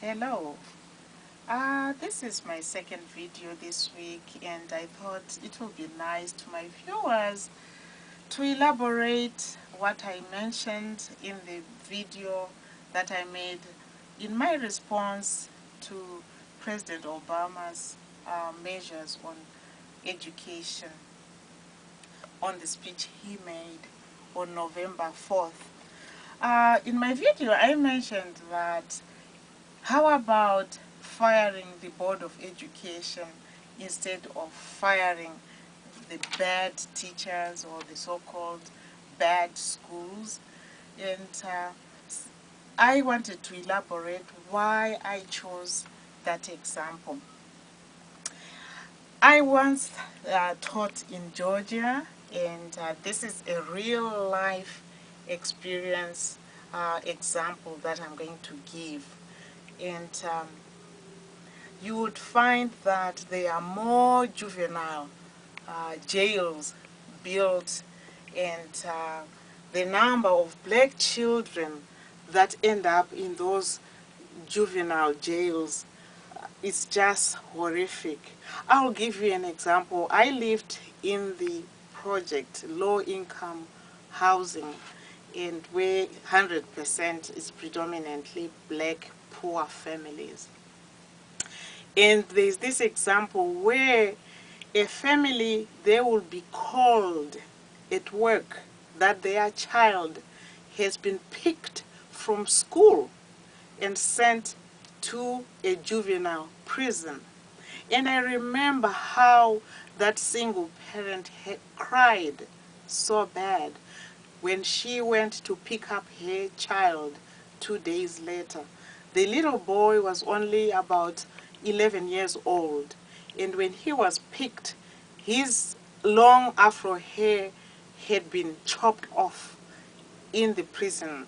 Hello. This is my second video this week, and I thought it would be nice to my viewers to elaborate what I mentioned in the video that I made in my response to President Obama's measures on education, on the speech he made on November 4th. In my video, I mentioned that how about firing the Board of Education instead of firing the bad teachers or the so-called bad schools? And I wanted to elaborate why I chose that example. I once taught in Georgia, and this is a real life experience example that I'm going to give. And you would find that there are more juvenile jails built, and the number of black children that end up in those juvenile jails is just horrific. I'll give you an example. I lived in the project low income housing, and where 100% is predominantly black poor families. And there's this example where a family, they will be called at work that their child has been picked from school and sent to a juvenile prison. And I remember how that single parent had cried so bad when she went to pick up her child 2 days later. The little boy was only about 11 years old, and when he was picked, his long afro hair had been chopped off in the prison,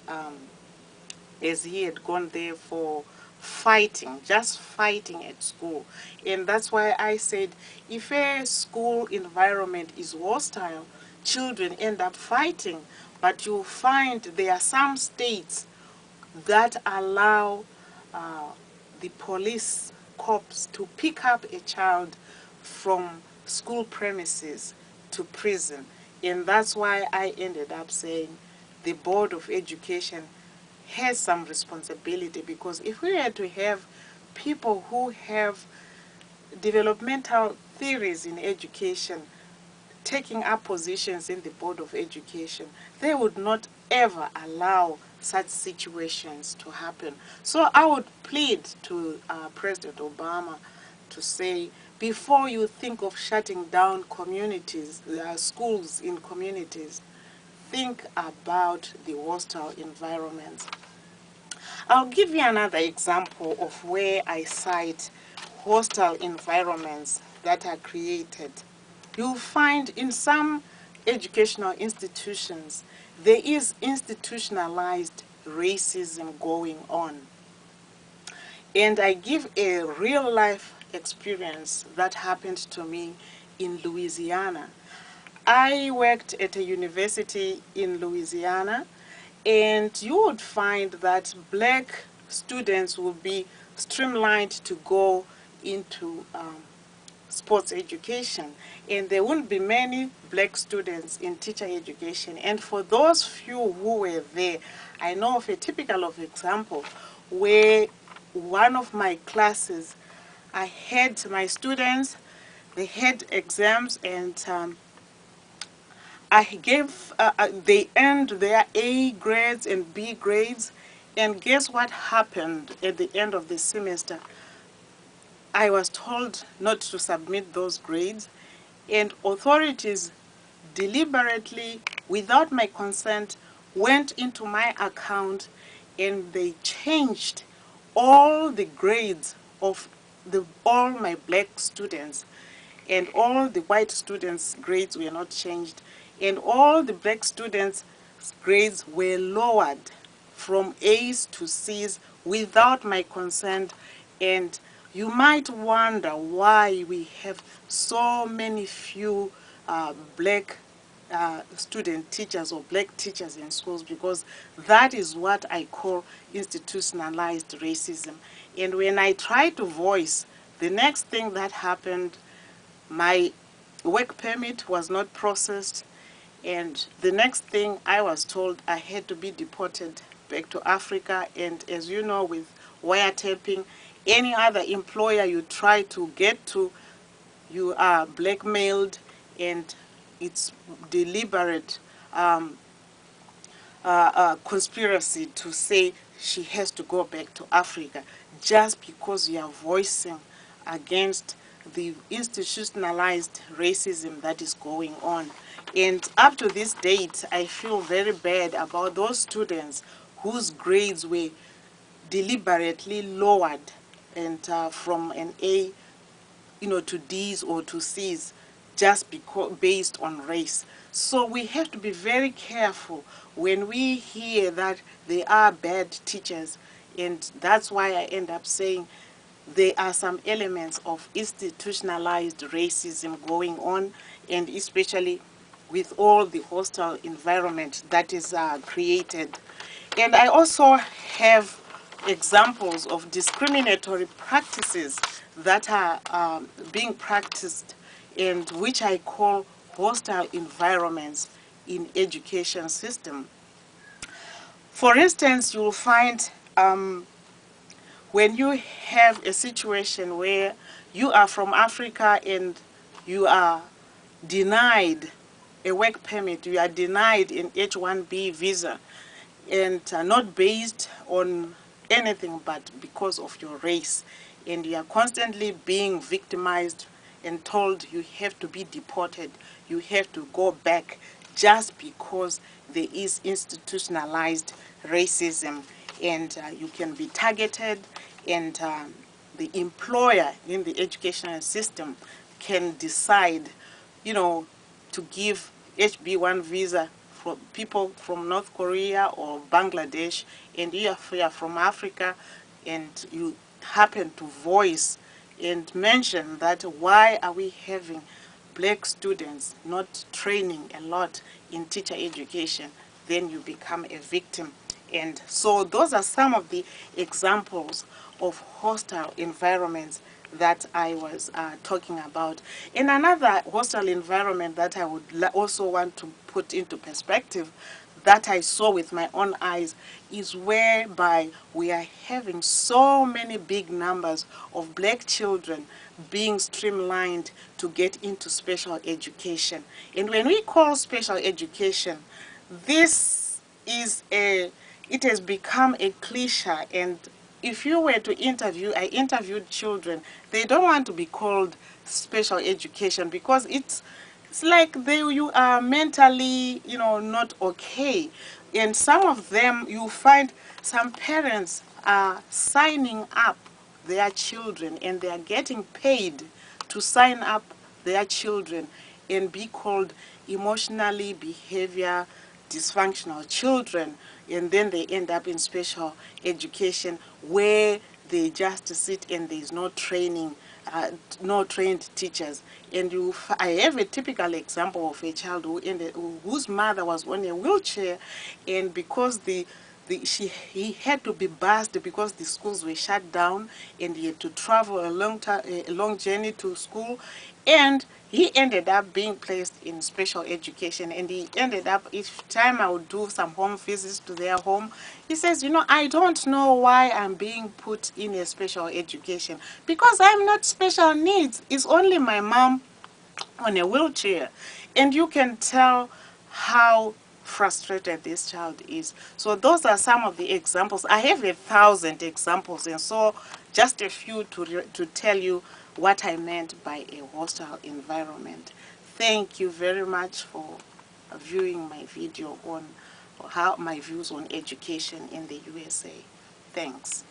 as he had gone there for fighting, just fighting at school. And that's why I said, if a school environment is hostile, children end up fighting. But you'll find there are some states that allow the police cops to pick up a child from school premises to prison. And that's why I ended up saying the Board of Education has some responsibility, because if we had to have people who have developmental theories in education taking up positions in the Board of Education, they would not ever allow such situations to happen. So I would plead to President Obama to say, before you think of shutting down communities, schools in communities, think about the hostile environments. I'll give you another example of where I cite hostile environments that are created. You'll find in some educational institutions, there is institutionalized racism going on. And I give a real life experience that happened to me in Louisiana. I worked at a university in Louisiana, and you would find that black students would be streamlined to go into sports education, and there wouldn't be many black students in teacher education. And for those few who were there, I know of a typical of example where one of my classes, I had my students, they had exams, and I gave, they earned their A grades and B grades, and guess what happened at the end of the semester? I was told not to submit those grades, and authorities deliberately, without my consent, went into my account and they changed all the grades of all my black students, and all the white students' grades were not changed, and all the black students' grades were lowered from A's to C's without my consent. And you might wonder why we have so many few black student teachers or black teachers in schools, because that is what I call institutionalized racism. And when I tried to voice, the next thing that happened, my work permit was not processed, and the next thing I was told I had to be deported back to Africa. And as you know, with wiretapping, any other employer you try to get to, you are blackmailed, and it's deliberate conspiracy to say she has to go back to Africa just because you are voicing against the institutionalized racism that is going on. And up to this date, I feel very bad about those students whose grades were deliberately lowered, and from an A, to D's or to C's, just because based on race. So we have to be very careful when we hear that they are bad teachers, and that's why I end up saying there are some elements of institutionalized racism going on, and especially with all the hostile environment that is created. And I also have examples of discriminatory practices that are being practiced, and which I call hostile environments in education system. For instance, you'll find when you have a situation where you are from Africa and you are denied a work permit, you are denied an H-1B visa, and not based on anything but because of your race, and you are constantly being victimized and told you have to be deported, you have to go back, just because there is institutionalized racism, and you can be targeted, and the employer in the educational system can decide, to give HB1 visa for people from North Korea or Bangladesh, and if you are from Africa and you happen to voice and mention that why are we having black students not training a lot in teacher education, then you become a victim. And so those are some of the examples of hostile environments that I was talking about. In another hostile environment that I would also want to put into perspective, that I saw with my own eyes, is whereby we are having so many big numbers of black children being streamlined to get into special education. And when we call special education, this is it has become a cliche. And if you were to interview, I interviewed children, they don't want to be called special education because it's like you are mentally, not okay. And some of them, you find some parents are signing up their children, and they are getting paid to sign up their children and be called emotionally behavior dysfunctional children, and then they end up in special education where they just sit and there's no training, no trained teachers. And I have a typical example of a child whose mother was on a wheelchair, and because he had to be bused because the schools were shut down, and he had to travel a long journey to school, and he ended up being placed in special education. And he ended up, each time I would do some home visits to their home, he says, I don't know why I'm being put in a special education because I'm not special needs. It's only my mom on a wheelchair. And you can tell how frustrated this child is. So those are some of the examples. I have 1,000 examples, and so just a few to tell you what I meant by a hostile environment. Thank you very much for viewing my video on how my views on education in the USA. Thanks.